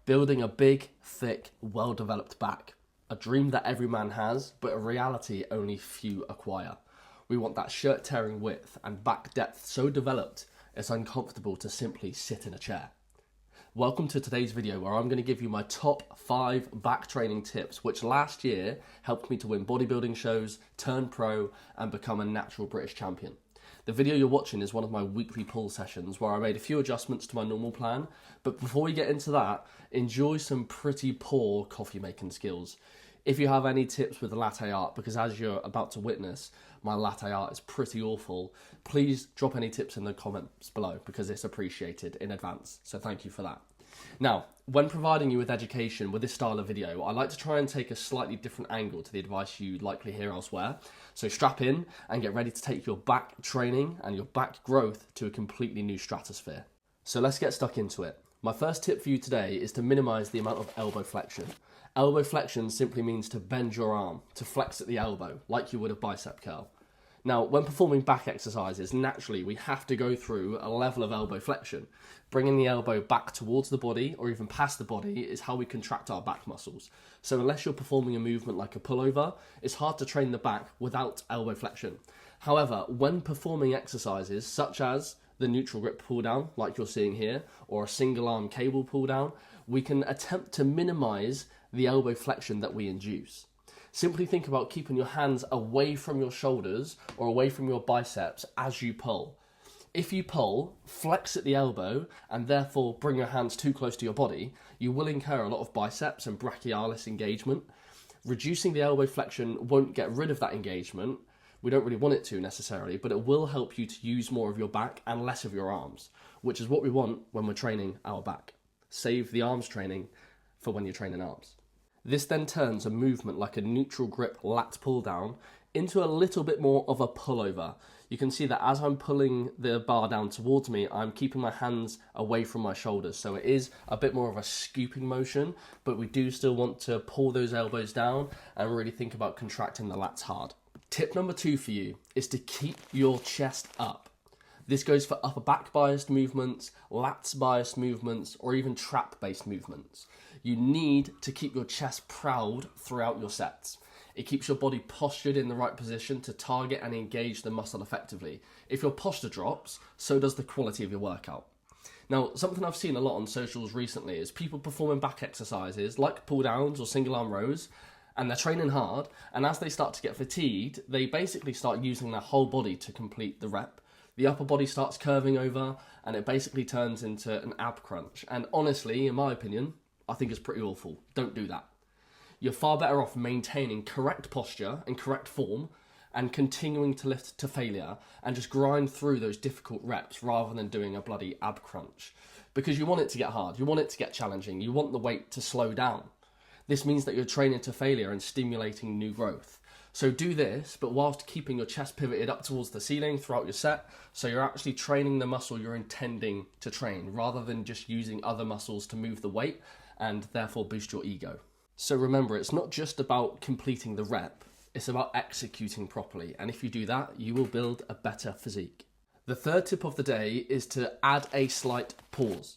Building a big, thick, well-developed back. A dream that every man has, but a reality only few acquire. We want that shirt-tearing width and back depth so developed, it's uncomfortable to simply sit in a chair. Welcome to today's video where I'm going to give you my top 5 back training tips, which last year helped me to win bodybuilding shows, turn pro, and become a natural British champion. The video you're watching is one of my weekly pull sessions where I made a few adjustments to my normal plan, but before we get into that, enjoy some pretty poor coffee making skills. If you have any tips with the latte art, because as you're about to witness, my latte art is pretty awful, please drop any tips in the comments below because it's appreciated in advance, so thank you for that. Now, when providing you with education with this style of video, I like to try and take a slightly different angle to the advice you'd likely hear elsewhere. So strap in and get ready to take your back training and your back growth to a completely new stratosphere. So let's get stuck into it. My first tip for you today is to minimize the amount of elbow flexion. Elbow flexion simply means to bend your arm, to flex at the elbow, like you would a bicep curl. Now, when performing back exercises, naturally we have to go through a level of elbow flexion. Bringing the elbow back towards the body or even past the body is how we contract our back muscles. So unless you're performing a movement like a pullover, it's hard to train the back without elbow flexion. However, when performing exercises such as the neutral grip pull down, like you're seeing here, or a single arm cable pull down, we can attempt to minimize the elbow flexion that we induce. Simply think about keeping your hands away from your shoulders or away from your biceps as you pull. If you pull, flex at the elbow and therefore bring your hands too close to your body, you will incur a lot of biceps and brachialis engagement. Reducing the elbow flexion won't get rid of that engagement. We don't really want it to necessarily, but it will help you to use more of your back and less of your arms, which is what we want when we're training our back. Save the arms training for when you're training arms. This then turns a movement like a neutral grip lat pull down into a little bit more of a pullover. You can see that as I'm pulling the bar down towards me, I'm keeping my hands away from my shoulders. So it is a bit more of a scooping motion, but we do still want to pull those elbows down and really think about contracting the lats hard. Tip number 2 for you is to keep your chest up. This goes for upper back biased movements, lats biased movements, or even trap based movements. You need to keep your chest proud throughout your sets. It keeps your body postured in the right position to target and engage the muscle effectively. If your posture drops, so does the quality of your workout. Now, something I've seen a lot on socials recently is people performing back exercises like pull downs or single arm rows, and they're training hard, and as they start to get fatigued, they basically start using their whole body to complete the rep. The upper body starts curving over, and it basically turns into an ab crunch. And honestly, in my opinion, I think it's pretty awful. Don't do that. You're far better off maintaining correct posture and correct form and continuing to lift to failure and just grind through those difficult reps rather than doing a bloody ab crunch. Because you want it to get hard, you want it to get challenging, you want the weight to slow down. This means that you're training to failure and stimulating new growth. So do this, but whilst keeping your chest pivoted up towards the ceiling throughout your set, so you're actually training the muscle you're intending to train, rather than just using other muscles to move the weight and therefore boost your ego. So remember, it's not just about completing the rep, it's about executing properly, and if you do that, you will build a better physique. The third tip of the day is to add a slight pause,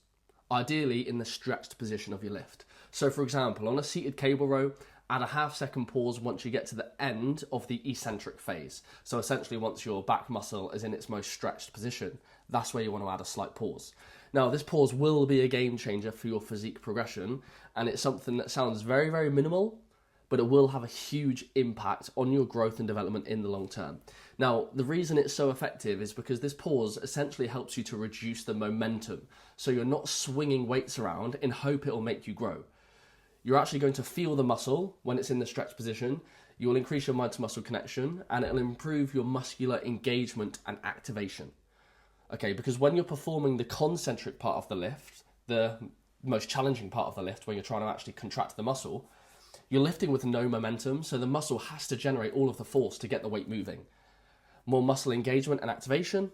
ideally in the stretched position of your lift. So for example, on a seated cable row, add a half-second pause once you get to the end of the eccentric phase. So essentially once your back muscle is in its most stretched position, that's where you want to add a slight pause. Now this pause will be a game changer for your physique progression, and it's something that sounds very, very minimal, but it will have a huge impact on your growth and development in the long term. Now, the reason it's so effective is because this pause essentially helps you to reduce the momentum. So you're not swinging weights around in hope it'll make you grow. You're actually going to feel the muscle when it's in the stretch position. You will increase your mind to muscle connection and it'll improve your muscular engagement and activation. Okay, because when you're performing the concentric part of the lift, the most challenging part of the lift, when you're trying to actually contract the muscle, you're lifting with no momentum, so the muscle has to generate all of the force to get the weight moving. More muscle engagement and activation,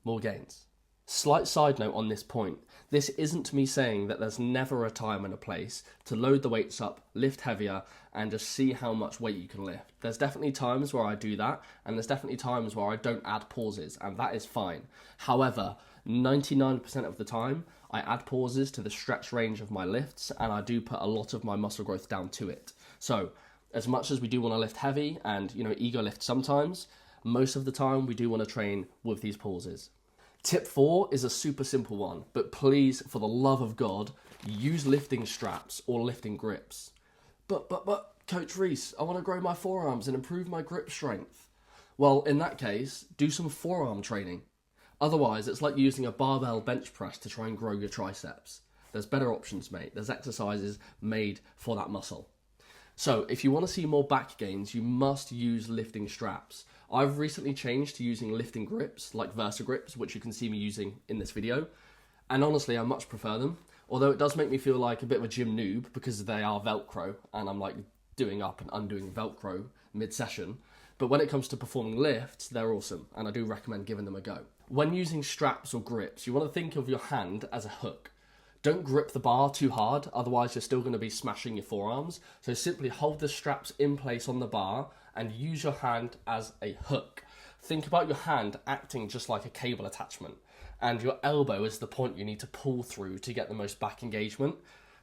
more gains. Slight side note on this point, this isn't me saying that there's never a time and a place to load the weights up, lift heavier, and just see how much weight you can lift. There's definitely times where I do that, and there's definitely times where I don't add pauses, and that is fine. However, 99% of the time, I add pauses to the stretch range of my lifts, and I do put a lot of my muscle growth down to it. So as much as we do want to lift heavy and, ego lift sometimes, most of the time we do want to train with these pauses. Tip 4 is a super simple one, but please, for the love of God, use lifting straps or lifting grips. But, Coach Reese, I want to grow my forearms and improve my grip strength. Well, in that case, do some forearm training. Otherwise, it's like using a barbell bench press to try and grow your triceps. There's better options, mate. There's exercises made for that muscle. So if you want to see more back gains, you must use lifting straps. I've recently changed to using lifting grips, like Versa grips, which you can see me using in this video. And honestly, I much prefer them. Although it does make me feel like a bit of a gym noob because they are Velcro and I'm like doing up and undoing Velcro mid-session. But when it comes to performing lifts, they're awesome, and I do recommend giving them a go. When using straps or grips, you want to think of your hand as a hook. Don't grip the bar too hard, otherwise you're still going to be smashing your forearms. So simply hold the straps in place on the bar and use your hand as a hook. Think about your hand acting just like a cable attachment, and your elbow is the point you need to pull through to get the most back engagement.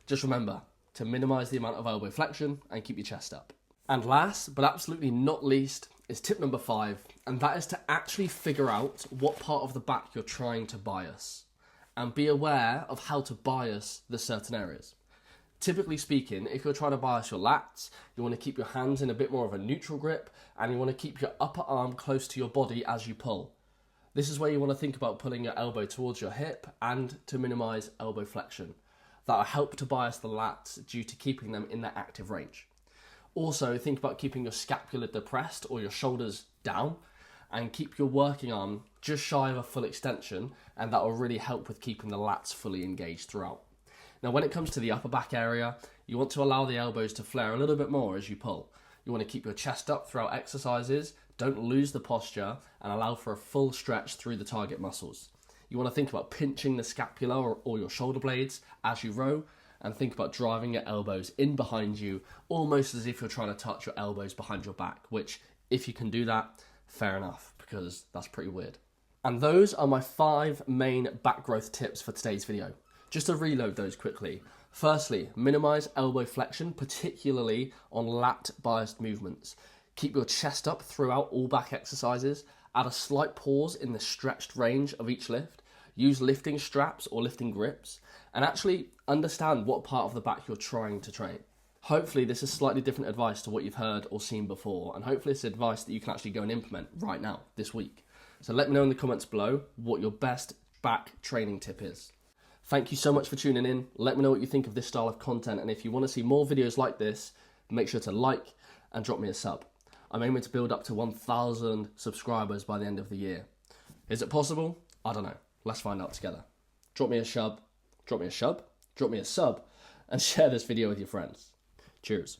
Just remember to minimize the amount of elbow flexion and keep your chest up. And last, but absolutely not least, is tip number 5, and that is to actually figure out what part of the back you're trying to bias, and be aware of how to bias the certain areas. Typically speaking, if you're trying to bias your lats, you want to keep your hands in a bit more of a neutral grip, and you want to keep your upper arm close to your body as you pull. This is where you want to think about pulling your elbow towards your hip and to minimize elbow flexion. That will help to bias the lats due to keeping them in their active range. Also, think about keeping your scapula depressed or your shoulders down, and keep your working arm just shy of a full extension, and that will really help with keeping the lats fully engaged throughout. Now, when it comes to the upper back area, you want to allow the elbows to flare a little bit more as you pull. You want to keep your chest up throughout exercises, don't lose the posture, and allow for a full stretch through the target muscles. You want to think about pinching the scapula or your shoulder blades as you row, and think about driving your elbows in behind you, almost as if you're trying to touch your elbows behind your back, which, if you can do that, fair enough, because that's pretty weird. And those are my 5 main back growth tips for today's video. Just to reload those quickly. Firstly, minimize elbow flexion, particularly on lat biased movements. Keep your chest up throughout all back exercises. Add a slight pause in the stretched range of each lift. Use lifting straps or lifting grips, and actually understand what part of the back you're trying to train. Hopefully this is slightly different advice to what you've heard or seen before, and hopefully it's advice that you can actually go and implement right now, this week. So let me know in the comments below what your best back training tip is. Thank you so much for tuning in. Let me know what you think of this style of content, and if you want to see more videos like this, make sure to like and drop me a sub. I'm aiming to build up to 1,000 subscribers by the end of the year. Is it possible? I don't know. Let's find out together. Drop me a sub, and share this video with your friends. Cheers.